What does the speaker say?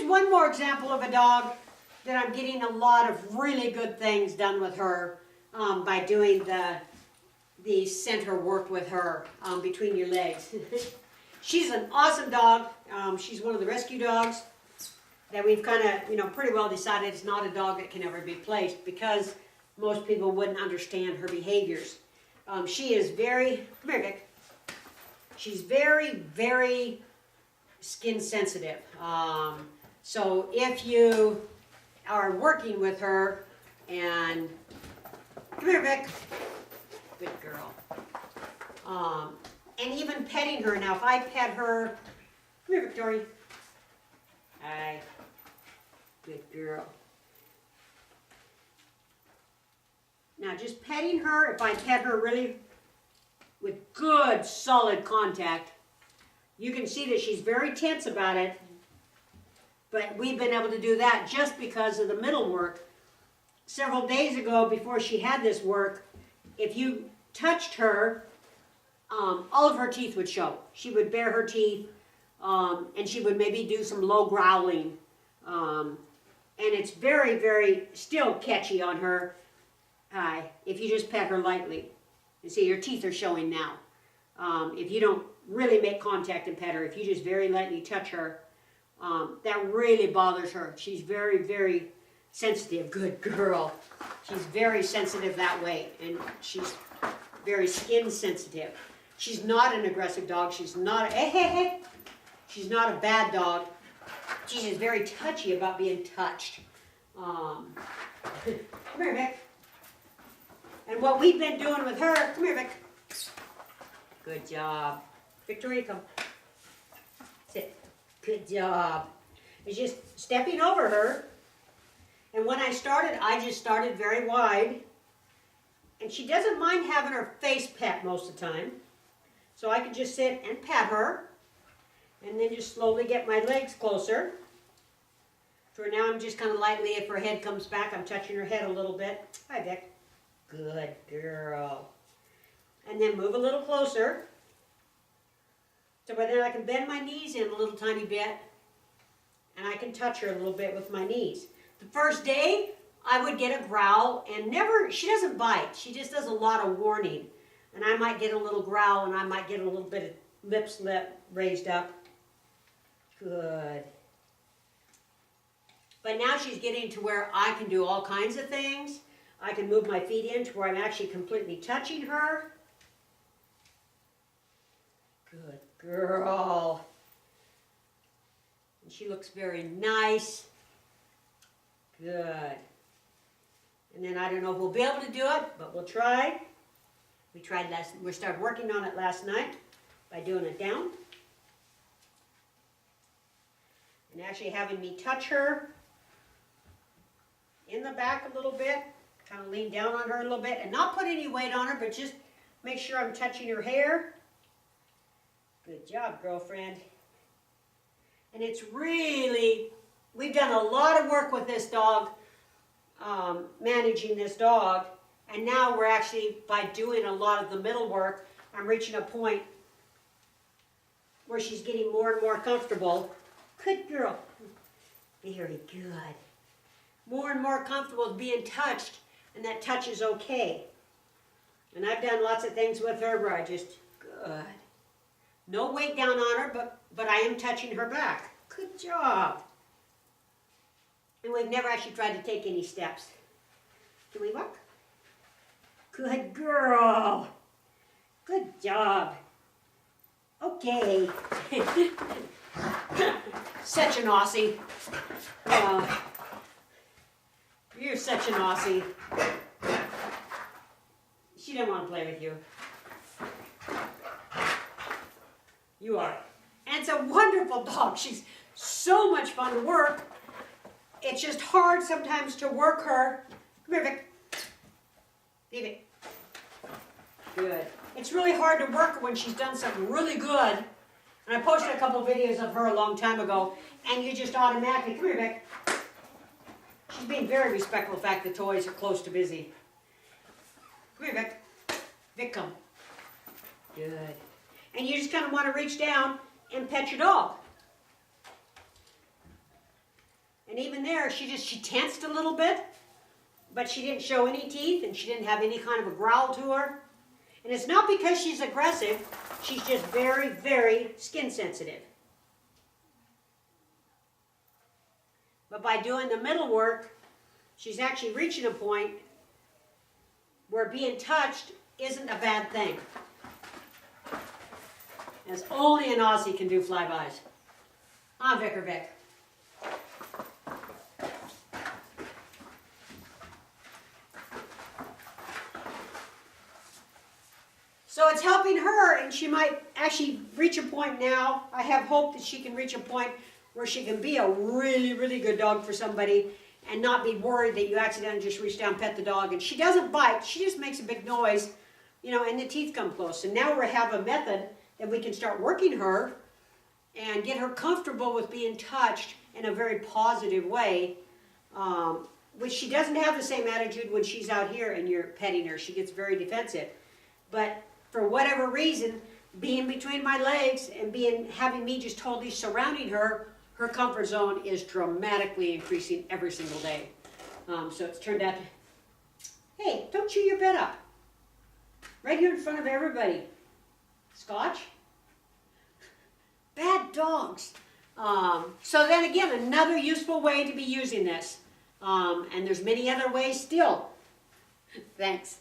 one more example of a dog that I'm getting a lot of really good things done with her by doing the center work with her between your legs. She's an awesome dog. She's one of the rescue dogs that we've kind of, pretty well decided it's not a dog that can ever be placed because most people wouldn't understand her behaviors. She is very, come here, Vic. She's very, very skin sensitive. So if you are working with her and, come here, Vic. Good girl. And even petting her. Now, if I pet her, come here, Victoria. Hi. Good girl. Now, just petting her, if I pet her really with good, solid contact, you can see that she's very tense about it. But we've been able to do that just because of the middle work. Several days ago, before she had this work, if you touched her, all of her teeth would show. She would bare her teeth, and she would maybe do some low growling. And it's very, very still catchy on her if you just pet her lightly. You see, your teeth are showing now. If you don't really make contact and pet her, if you just very lightly touch her, that really bothers her. She's very, very sensitive. Good girl. She's very sensitive that way, and she's very skin sensitive. She's not an aggressive dog. She's not she's not a bad dog. She's just very touchy about being touched. Come here, Vic. And what we've been doing with her, come here, Vic. Good job. Victoria, come. Sit. Good job. It's just stepping over her. And when I started, I just started very wide. And she doesn't mind having her face pet most of the time. So I can just sit and pet her. And then just slowly get my legs closer. For now, I'm just kind of lightly, if her head comes back, I'm touching her head a little bit. Hi, Vic. Good girl. And then move a little closer. So by then I can bend my knees in a little tiny bit. And I can touch her a little bit with my knees. The first day, I would get a growl and she doesn't bite. She just does a lot of warning. And I might get a little growl and I might get a little bit of lips raised up. Good. But now she's getting to where I can do all kinds of things. I can move my feet in to where I'm actually completely touching her. Good girl. And she looks very nice. Good. And then I don't know if we'll be able to do it, but we'll try. We started working on it last night by doing it down. And actually having me touch her in the back a little bit, kind of lean down on her a little bit, and not put any weight on her, but just make sure I'm touching her hair. Good job, girlfriend. And it's really, we've done a lot of work with this dog, managing this dog, and now we're actually, by doing a lot of the middle work, I'm reaching a point where she's getting more and more comfortable. Good girl. Very good. More and more comfortable being touched, and that touch is okay. And I've done lots of things with her where I just, good. No weight down on her, but I am touching her back. Good job. And we've never actually tried to take any steps. Can we walk? Good girl. Good job. Okay. Such an Aussie. You're such an Aussie. She didn't want to play with you. You are. And it's a wonderful dog. She's so much fun to work. It's just hard sometimes to work her. Come here, Vic. Vic. Good. It's really hard to work her when she's done something really good. And I posted a couple of videos of her a long time ago, and you just automatically, come here, Vic. She's being very respectful of the fact the toys are close to busy. Come here, Vic. Vic, come. Good. And you just kind of want to reach down and pet your dog. And even there, she tensed a little bit, but she didn't show any teeth, and she didn't have any kind of a growl to her. And it's not because she's aggressive, she's just very, very skin sensitive. But by doing the middle work, she's actually reaching a point where being touched isn't a bad thing. As only an Aussie can do flybys. Ah, Vicar Vic. So it's helping her, and she might actually reach a point now. I have hope that she can reach a point where she can be a really, really good dog for somebody and not be worried that you accidentally just reach down, pet the dog. And she doesn't bite. She just makes a big noise, you know, and the teeth come close. And now we have a method that we can start working her and get her comfortable with being touched in a very positive way, which she doesn't have the same attitude when she's out here and you're petting her. She gets very defensive. But for whatever reason, being between my legs and having me just totally surrounding her, her comfort zone is dramatically increasing every single day. So it's turned out to, hey, don't chew your bed up. Right here in front of everybody. Scotch? Bad dogs. So then again, another useful way to be using this. And there's many other ways still. Thanks.